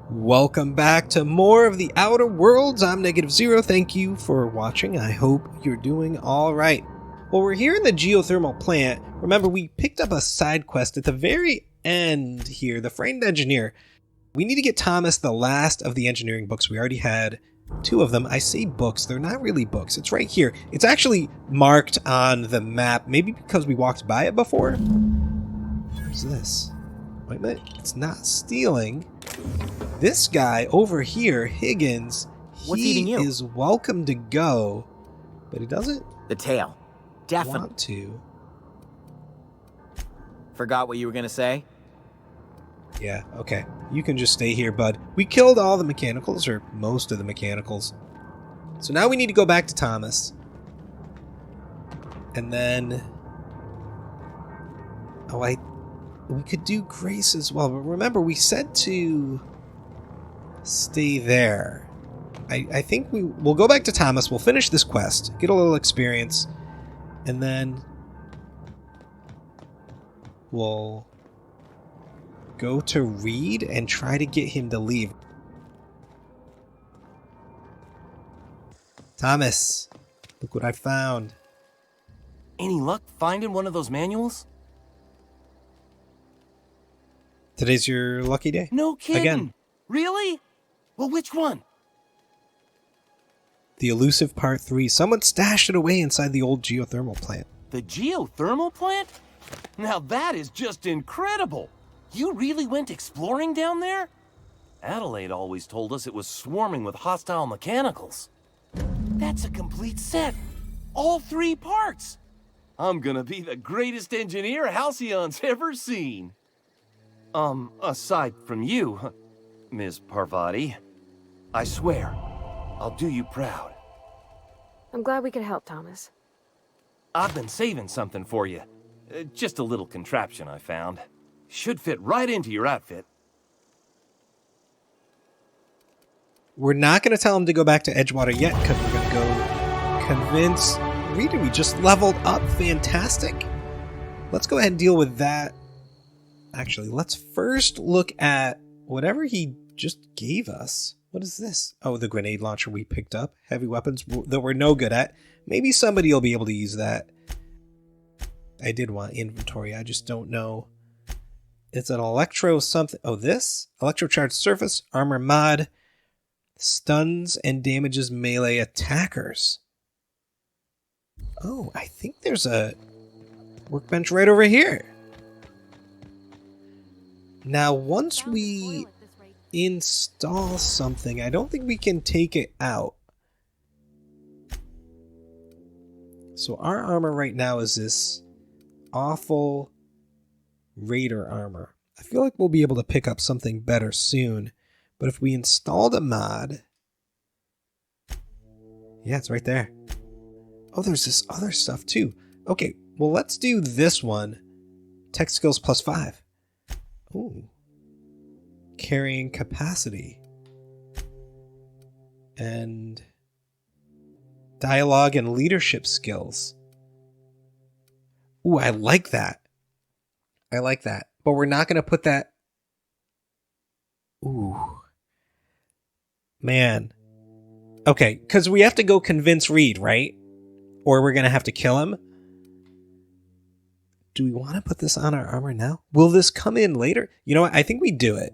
Welcome back to more of the Outer Worlds. I'm Negative Zero. Thank you for watching. I hope you're doing all right. Well, we're here in the geothermal plant. Remember, we picked up a side quest at the very end here, the Frightened Engineer. We need to get Thomas the last of the engineering books. We already had 2 of them. I say books. They're not really books. It's right here. It's actually marked on the map, maybe because we walked by it before. What's this? Wait a minute. It's not stealing. This guy over here, Higgins, he is welcome to go, but he doesn't the tail. Definitely want to. Forgot what you were going to say? Yeah, okay. You can just stay here, bud. We killed all the mechanicals, or most of the mechanicals. So now we need to go back to Thomas. And then... we could do Grace as well, but remember, we said to stay there. I think we'll go back to Thomas, we'll finish this quest, get a little experience, and then we'll go to Reed and try to get him to leave. Thomas, look what I found. Any luck finding one of those manuals? Today's your lucky day. No kidding. Again. Really? Well, which one? The elusive part 3. Someone stashed it away inside the old geothermal plant. The geothermal plant? Now that is just incredible. You really went exploring down there? Adelaide always told us it was swarming with hostile mechanicals. That's a complete set. All 3 parts. I'm gonna be the greatest engineer Halcyon's ever seen. Aside from you, Ms. Parvati, I swear, I'll do you proud. I'm glad we could help, Thomas. I've been saving something for you. Just a little contraption I found. Should fit right into your outfit. We're not going to tell him to go back to Edgewater yet, because we're going to go convince Rita. We just leveled up. Fantastic. Let's go ahead and deal with that. Actually, let's first look at whatever he just gave us. What is this? Oh, the grenade launcher we picked up. Heavy weapons that we're no good at. Maybe somebody will be able to use that. I did want inventory. I just don't know. It's an electro something. Oh, this? Electrocharged surface. Armor mod. Stuns and damages melee attackers. Oh, I think there's a workbench right over here. Now, once we install something, I don't think we can take it out. So our armor right now is this awful Raider armor. I feel like we'll be able to pick up something better soon. But if we installed a mod... Yeah, it's right there. Oh, there's this other stuff too. Okay, well, let's do this one. Tech skills +5. Ooh. Carrying capacity. And dialogue and leadership skills. Ooh, I like that. I like that. But we're not going to put that... Ooh. Man. Okay, because we have to go convince Reed, right? Or we're going to have to kill him. Do we want to put this on our armor now? Will this come in later? You know what? I think we do it.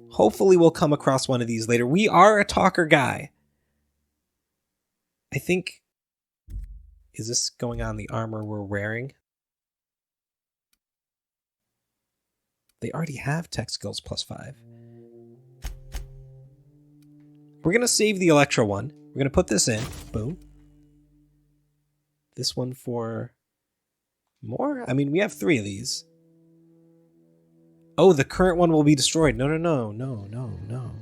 Hopefully we'll come across one of these later. We are a talker guy. I think... Is this going on the armor we're wearing? They already have tech skills +5. We're going to save the Electro one. We're going to put this in. Boom. This one for more? I mean, we have 3 of these. Oh, the current one will be destroyed. No.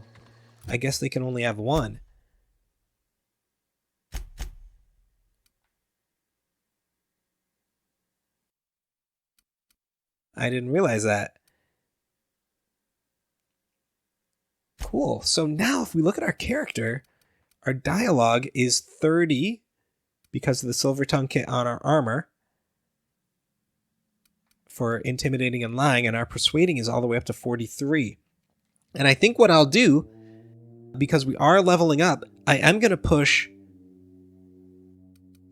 I guess they can only have 1. I didn't realize that. Cool. So now if we look at our character, our dialogue is 30 because of the silver tongue kit on our armor for intimidating and lying, and our persuading is all the way up to 43. And I think what I'll do, because we are leveling up, I am going to push.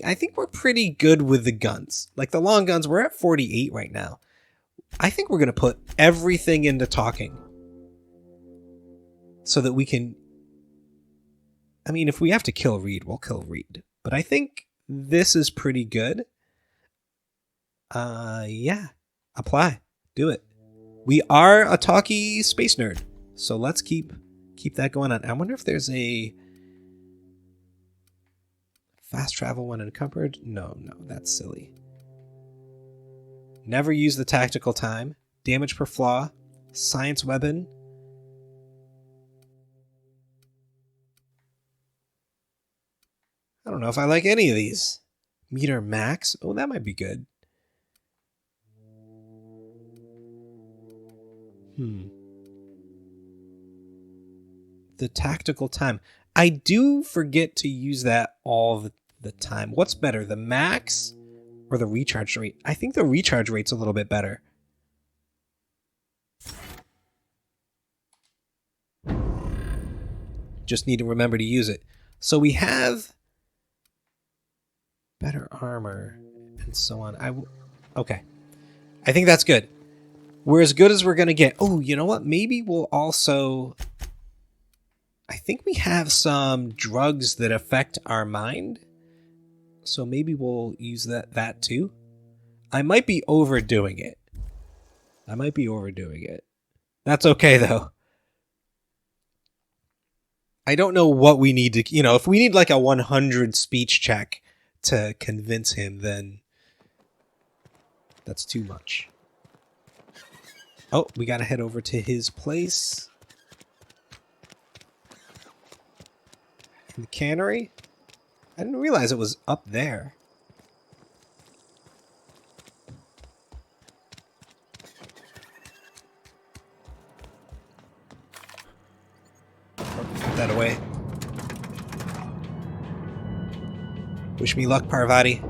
I think we're pretty good with the guns. Like the long guns, we're at 48 right now. I think we're going to put everything into talking. So that we can... I mean, if we have to kill Reed, we'll kill Reed. But I think this is pretty good. Yeah. Apply. Do it. We are a talky space nerd. So let's keep that going on. I wonder if there's a fast travel when encumbered. No, that's silly. Never use the tactical time. Damage per flaw. Science weapon. I don't know if I like any of these. Meter max. Oh, that might be good. The tactical time. I do forget to use that all the time. What's better, the max or the recharge rate? I think the recharge rate's a little bit better. Just need to remember to use it. So we have better armor and so on. Okay. I think that's good. We're as good as we're going to get. Oh, you know what? Maybe we'll also... I think we have some drugs that affect our mind. So maybe we'll use that too. I might be overdoing it. That's okay, though. I don't know what we need to... if we need like a 100 speech check to convince him, then that's too much. Oh, we got to head over to his place. In the cannery? I didn't realize it was up there. Put that away. Wish me luck, Parvati.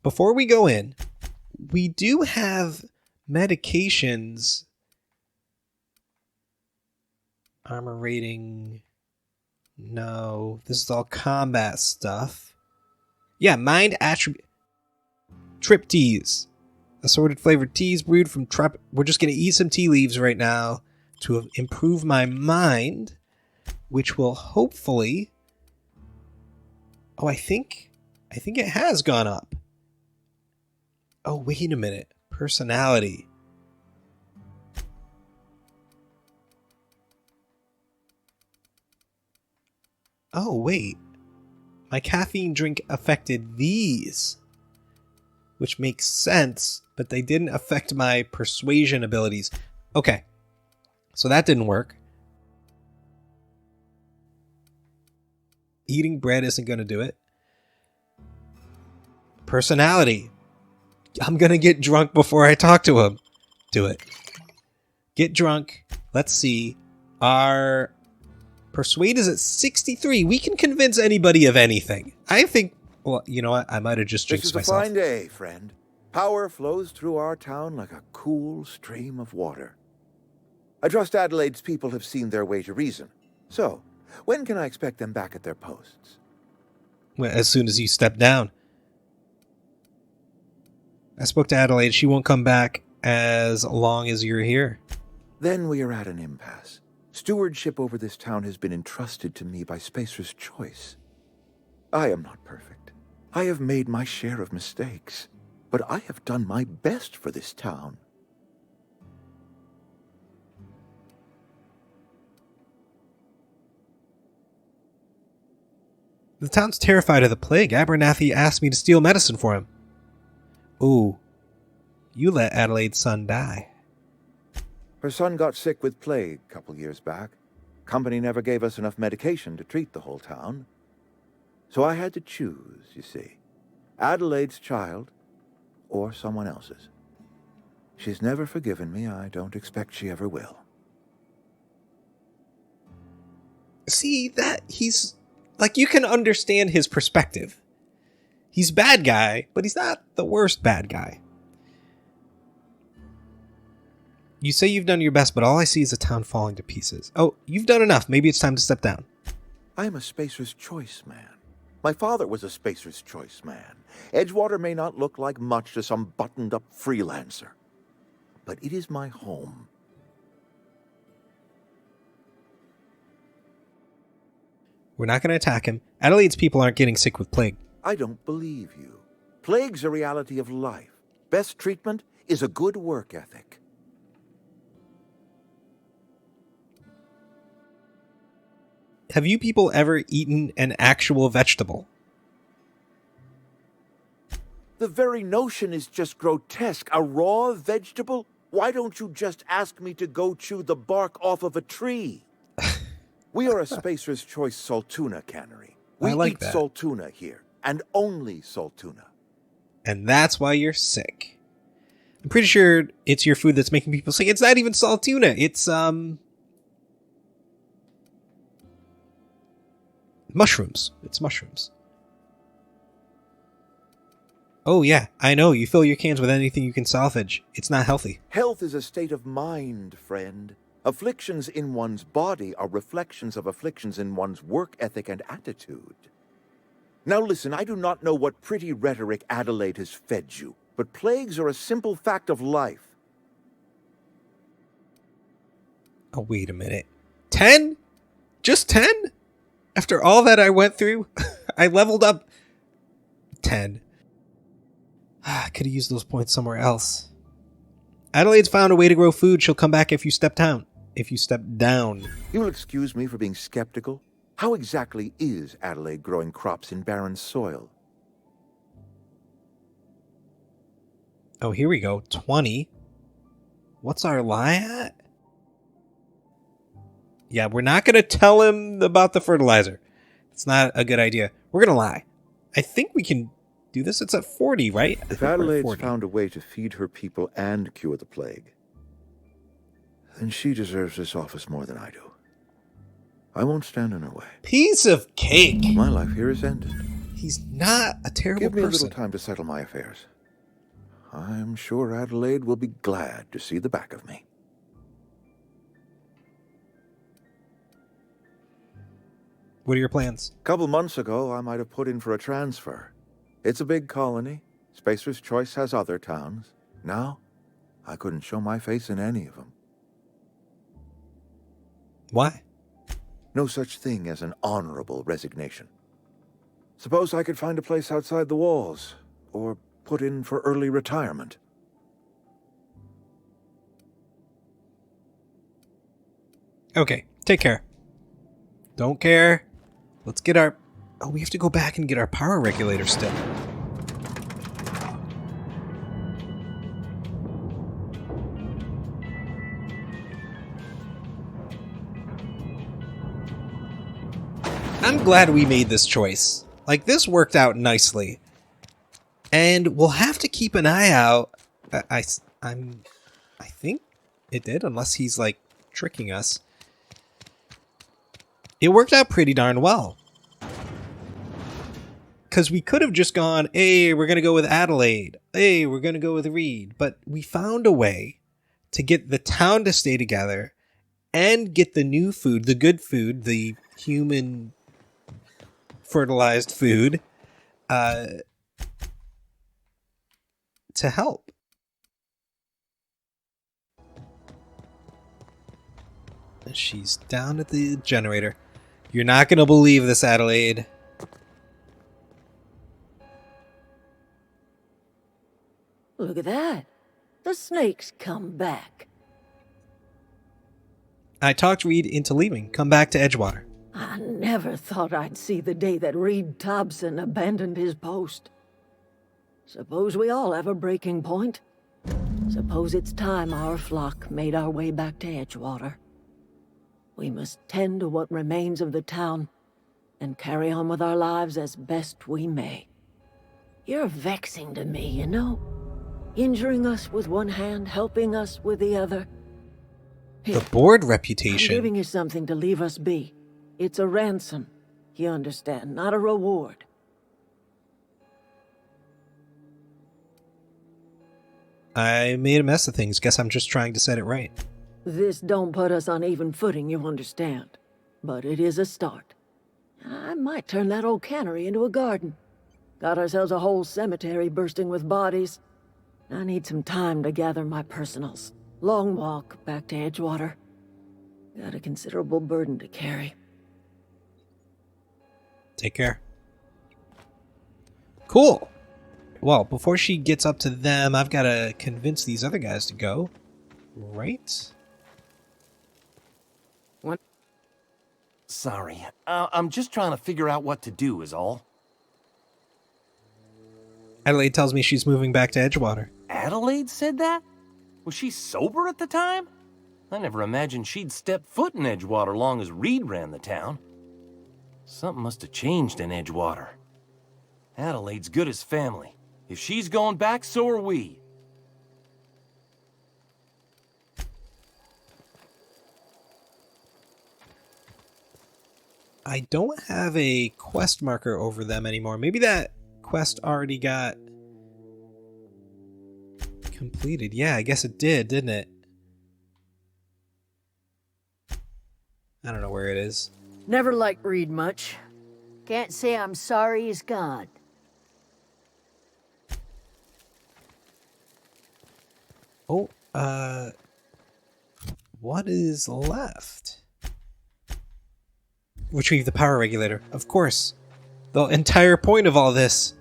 Before we go in, we do have medications. Armor rating. No, this is all combat stuff. Yeah, mind attribute. Trip teas. Assorted flavored teas brewed from We're just going to eat some tea leaves right now to improve my mind, which will hopefully... Oh, I think it has gone up. Oh, wait a minute. Personality. Oh, wait. My caffeine drink affected these. Which makes sense, but they didn't affect my persuasion abilities. Okay. So that didn't work. Eating bread isn't going to do it. Personality. I'm going to get drunk before I talk to him. Do it. Get drunk. Let's see. Our persuade is at 63. We can convince anybody of anything. I think, well, you know what? I might have just jinxed myself. This is a fine day, friend. Power flows through our town like a cool stream of water. I trust Adelaide's people have seen their way to reason. So, when can I expect them back at their posts? Well, as soon as you step down. I spoke to Adelaide. She won't come back as long as you're here. Then we are at an impasse. Stewardship over this town has been entrusted to me by Spacer's choice. I am not perfect. I have made my share of mistakes. But I have done my best for this town. The town's terrified of the plague. Abernathy asked me to steal medicine for him. Ooh. You let Adelaide's son die. Her son got sick with plague a couple years back. Company never gave us enough medication to treat the whole town. So I had to choose, you see. Adelaide's child or someone else's. She's never forgiven me. I don't expect she ever will. See, that he's... Like, you can understand his perspective. He's bad guy, but he's not the worst bad guy. You say you've done your best, but all I see is a town falling to pieces. Oh, you've done enough. Maybe it's time to step down. I am a Spacer's Choice man. My father was a Spacer's Choice man. Edgewater may not look like much to some buttoned-up freelancer, but it is my home. We're not going to attack him. Adelaide's people aren't getting sick with plague. I don't believe you. Plague's a reality of life. Best treatment is a good work ethic. Have you people ever eaten an actual vegetable? The very notion is just grotesque. A raw vegetable? Why don't you just ask me to go chew the bark off of a tree? We are a Spacer's Choice saltuna cannery. We like eat that. saltuna here, and only saltuna. And that's why you're sick. I'm pretty sure it's your food that's making people sick. It's not even salt tuna. It's, mushrooms. It's mushrooms. Oh, yeah, I know. You fill your cans with anything you can salvage. It's not healthy. Health is a state of mind, friend. Afflictions in one's body are reflections of afflictions in one's work ethic and attitude. Now listen, I do not know what pretty rhetoric Adelaide has fed you, but plagues are a simple fact of life. Oh, wait a minute. 10? Just 10? After all that I went through, I leveled up 10. I could have used those points somewhere else. Adelaide's found a way to grow food. She'll come back if you step down. If you step down. You will excuse me for being skeptical. How exactly is Adelaide growing crops in barren soil? Oh, here we go. 20. What's our lie at? Yeah, we're not going to tell him about the fertilizer. It's not a good idea. We're going to lie. I think we can do this. It's at 40, right? If Adelaide's found a way to feed her people and cure the plague, then she deserves this office more than I do. I won't stand in her way. Piece of cake. My life here is ended. He's not a terrible Give me person. a little time to settle my affairs. I'm sure Adelaide will be glad to see the back of me. What are your plans? A couple months ago, I might have put in for a transfer. It's a big colony. Spacer's Choice has other towns. Now, I couldn't show my face in any of them. Why? No such thing as an honorable resignation. Suppose I could find a place outside the walls, or put in for early retirement. Okay, take care. Don't care. Let's get our... Oh, we have to go back and get our power regulator still. I'm glad we made this choice. Like, this worked out nicely. And we'll have to keep an eye out. I think it did, unless he's, like, tricking us. It worked out pretty darn well. Because we could have just gone, hey, we're going to go with Adelaide. Hey, we're going to go with Reed. But we found a way to get the town to stay together and get the new food, the good food, the human fertilized food, to help. She's down at the generator. You're not going to believe this, Adelaide. Look at that. The snake's come back. I talked Reed into leaving. Come back to Edgewater. I never thought I'd see the day that Reed Thompson abandoned his post. Suppose we all have a breaking point. Suppose it's time our flock made our way back to Edgewater. We must tend to what remains of the town and carry on with our lives as best we may. You're vexing to me, you know? Injuring us with one hand, helping us with the other. Here, The board I'm reputation. giving you something to leave us be. It's a ransom, you understand, not a reward. I made a mess of things. Guess I'm just trying to set it right. This don't put us on even footing, you understand. But it is a start. I might turn that old cannery into a garden. Got ourselves a whole cemetery bursting with bodies. I need some time to gather my personals. Long walk back to Edgewater. Got a considerable burden to carry. Take care. Cool. Well, before she gets up to them, I've got to convince these other guys to go. Right? What? Sorry. I'm just trying to figure out what to do is all. Adelaide tells me she's moving back to Edgewater. Adelaide said that? Was she sober at the time? I never imagined she'd step foot in Edgewater long as Reed ran the town. Something must have changed in Edgewater. Adelaide's good as family. If she's going back, so are we. I don't have a quest marker over them anymore. Maybe that quest already got completed. Yeah, I guess it did, didn't it? I don't know where it is. Never liked Reed much. Can't say I'm sorry he's gone. Oh, what is left? Retrieve the power regulator. Of course. The entire point of all this.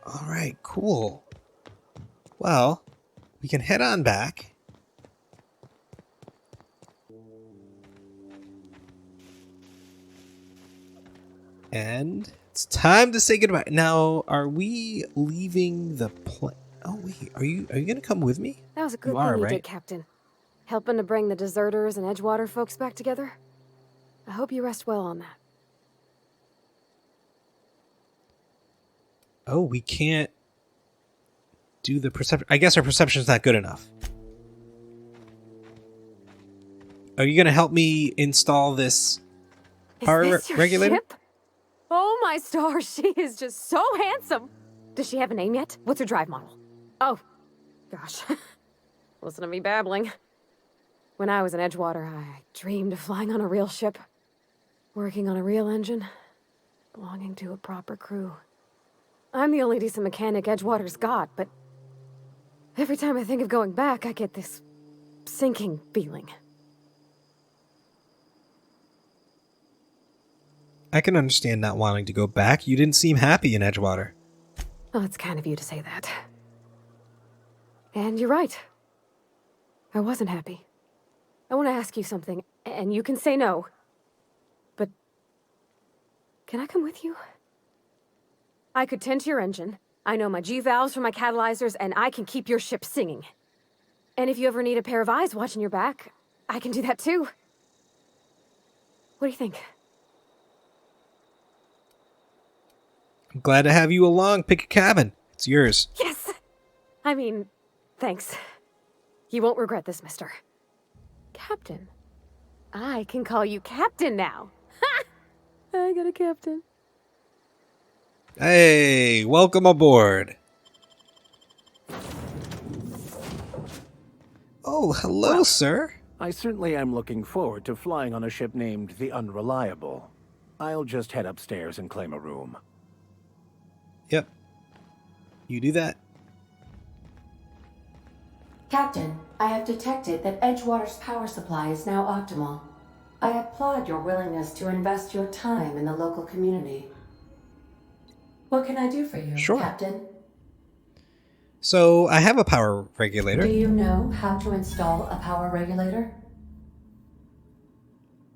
Alright, cool. Well, we can head on back. And it's time to say goodbye. Now, are we leaving the plane? Oh wait, are you gonna come with me? That was a good You thing are, you right? did, Captain. Helping to bring the deserters and Edgewater folks back together. I hope you rest well on that. Oh, we can't do the perception. I guess our perception's not good enough. Are you gonna help me install this power Is this your regulator? ship? Oh my stars, she is just so handsome. Does she have a name yet? What's her drive model? Oh, gosh. Listen to me babbling. When I was in Edgewater, I dreamed of flying on a real ship, working on a real engine, belonging to a proper crew. I'm the only decent mechanic Edgewater's got, but every time I think of going back, I get this sinking feeling. I can understand not wanting to go back. You didn't seem happy in Edgewater. Oh, it's kind of you to say that. And you're right. I wasn't happy. I want to ask you something, and you can say no. But can I come with you? I could tend to your engine. I know my G-valves for my catalyzers, and I can keep your ship singing. And if you ever need a pair of eyes watching your back, I can do that too. What do you think? I'm glad to have you along. Pick a cabin. It's yours. Yes! I mean, thanks. You won't regret this, mister. Captain. I can call you Captain now. Ha! I got a captain. Hey, welcome aboard. Oh, hello, Well, sir. I certainly am looking forward to flying on a ship named the Unreliable. I'll just head upstairs and claim a room. Yep. You do that. Captain, I have detected that Edgewater's power supply is now optimal. I applaud your willingness to invest your time in the local community. What can I do for you, Sure. Captain? So, I have a power regulator. Do you know how to install a power regulator?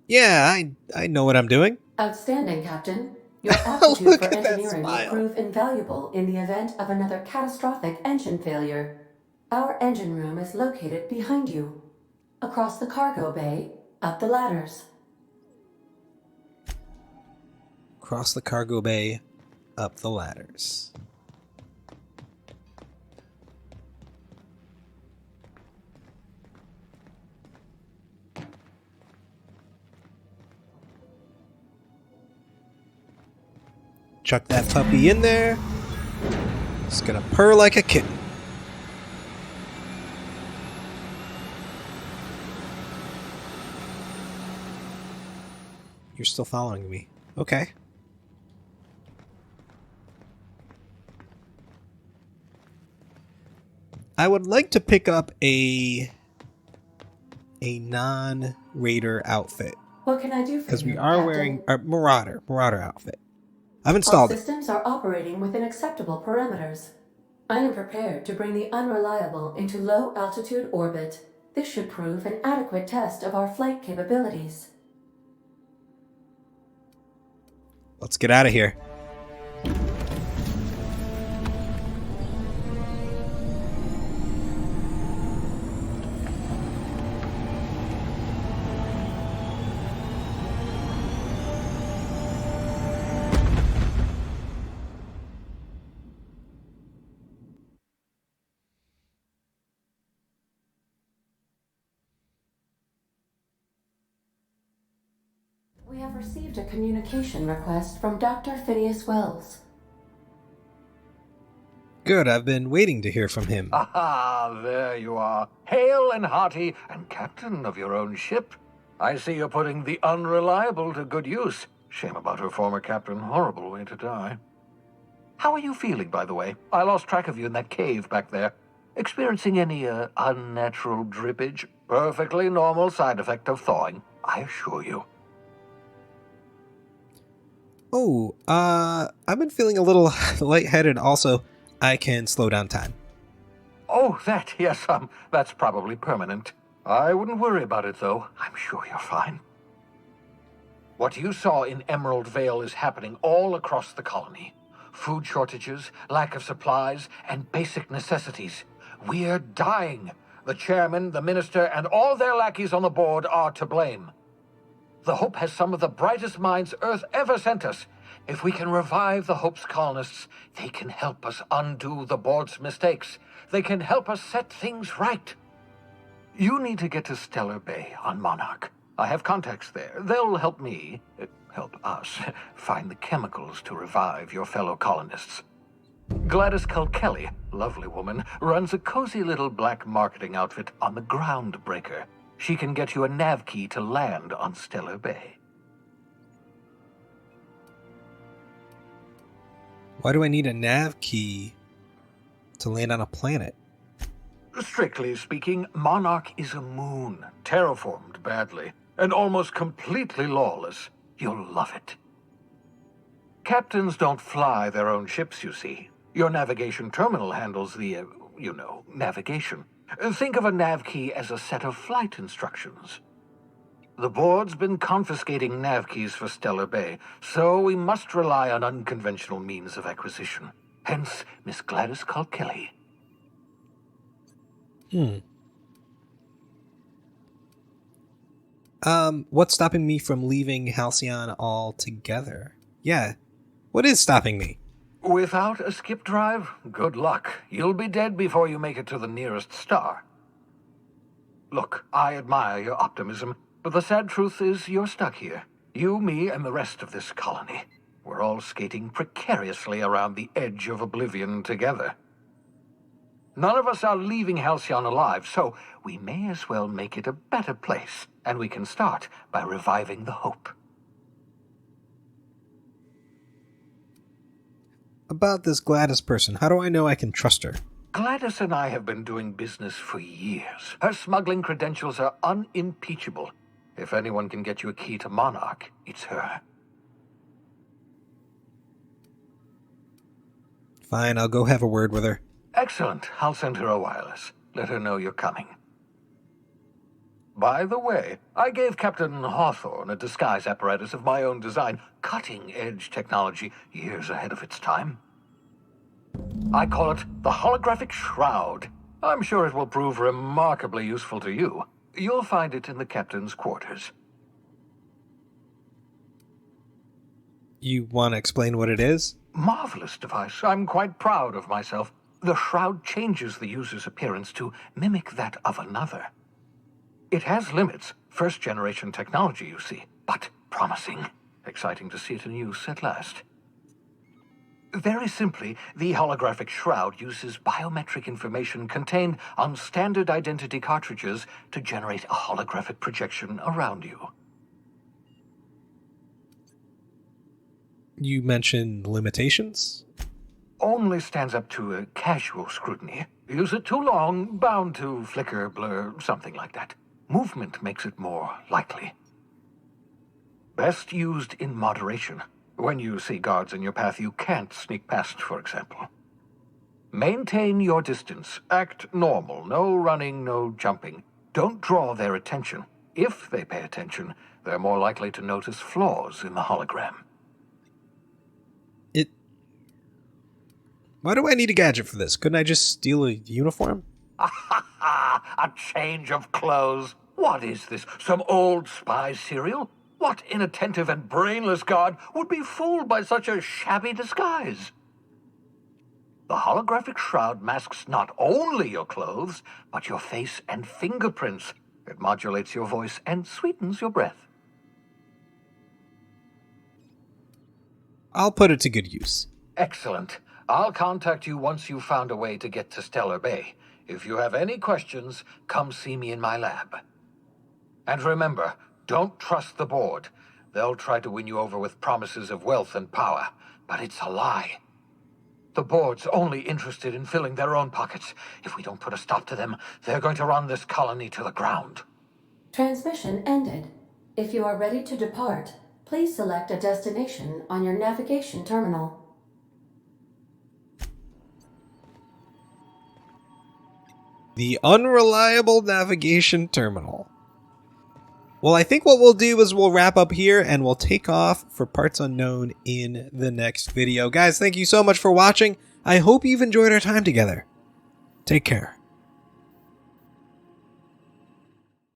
Yeah, I know what I'm doing. Outstanding, Captain. Your Look aptitude for at that engineering will smile. prove invaluable in the event of another catastrophic engine failure. Our engine room is located behind you. Across the cargo bay, up the ladders. Cross the cargo bay, up the ladders. Chuck that puppy in there. It's gonna purr like a kitten. You're still following me. Okay. I would like to pick up a non-raider outfit. What can I do for you, Because we are Captain? wearing a Marauder outfit. I've All installed it. systems are operating within acceptable parameters. I am prepared to bring the Unreliable into low-altitude orbit. This should prove an adequate test of our flight capabilities. Let's get out of here. We have received a communication request from Dr. Phineas Wells. Good, I've been waiting to hear from him. Ah, there you are. Hale and hearty, and captain of your own ship. I see you're putting the Unreliable to good use. Shame about her former captain. Horrible way to die. How are you feeling, by the way? I lost track of you in that cave back there. Experiencing any, unnatural drippage? Perfectly normal side effect of thawing, I assure you. Oh, I've been feeling a little lightheaded. Also, I can slow down time. Oh, that, yes, that's probably permanent. I wouldn't worry about it, though. I'm sure you're fine. What you saw in Emerald Vale is happening all across the colony. Food shortages, lack of supplies, and basic necessities. We're dying. The chairman, the minister, and all their lackeys on the board are to blame. The Hope has some of the brightest minds Earth ever sent us. If we can revive the Hope's colonists, they can help us undo the board's mistakes. They can help us set things right. You need to get to Stellar Bay on Monarch. I have contacts there. They'll help me, help us, find the chemicals to revive your fellow colonists. Gladys Kelly, lovely woman, runs a cozy little black marketing outfit on the Groundbreaker. She can get you a nav key to land on Stellar Bay. Why do I need a nav key to land on a planet? Strictly speaking, Monarch is a moon, terraformed badly, and almost completely lawless. You'll love it. Captains don't fly their own ships, you see. Your navigation terminal handles the, navigation. Think of a nav key as a set of flight instructions. The board's been confiscating nav keys for Stellar Bay, so we must rely on unconventional means of acquisition. Hence, Miss Gladys Kelly. What's stopping me from leaving Halcyon altogether? Yeah, what is stopping me? Without a skip drive, good luck. You'll be dead before you make it to the nearest star. Look, I admire your optimism, but the sad truth is you're stuck here. You, me, and the rest of this colony. We're all skating precariously around the edge of oblivion together. None of us are leaving Halcyon alive, so we may as well make it a better place, and we can start by reviving the Hope. About this Gladys person, how do I know I can trust her? Gladys and I have been doing business for years. Her smuggling credentials are unimpeachable. If anyone can get you a key to Monarch, it's her. Fine, I'll go have a word with her. Excellent. I'll send her a wireless. Let her know you're coming. By the way, I gave Captain Hawthorne a disguise apparatus of my own design, cutting-edge technology years ahead of its time. I call it the Holographic Shroud. I'm sure it will prove remarkably useful to you. You'll find it in the captain's quarters. You want to explain what it is? Marvelous device. I'm quite proud of myself. The shroud changes the user's appearance to mimic that of another. It has limits. First-generation technology, you see, but promising. Exciting to see it in use at last. Very simply, the holographic shroud uses biometric information contained on standard identity cartridges to generate a holographic projection around you. You mentioned limitations? Only stands up to a casual scrutiny. Use it too long, bound to flicker, blur, something like that. Movement makes it more likely. Best used in moderation. When you see guards in your path you can't sneak past, for example. Maintain your distance. Act normal. No running, no jumping. Don't draw their attention. If they pay attention, they're more likely to notice flaws in the hologram. Why do I need a gadget for this? Couldn't I just steal a uniform? A change of clothes. What is this? Some old spy serial? What inattentive and brainless guard would be fooled by such a shabby disguise? The holographic shroud masks not only your clothes, but your face and fingerprints. It modulates your voice and sweetens your breath. I'll put it to good use. Excellent. I'll contact you once you've found a way to get to Stellar Bay. If you have any questions, come see me in my lab. And remember, don't trust the board. They'll try to win you over with promises of wealth and power, but it's a lie. The board's only interested in filling their own pockets. If we don't put a stop to them, they're going to run this colony to the ground. Transmission ended. If you are ready to depart, please select a destination on your navigation terminal. The unreliable navigation terminal. Well, I think what we'll do is we'll wrap up here and we'll take off for Parts Unknown in the next video. Guys, thank you so much for watching. I hope you've enjoyed our time together. Take care.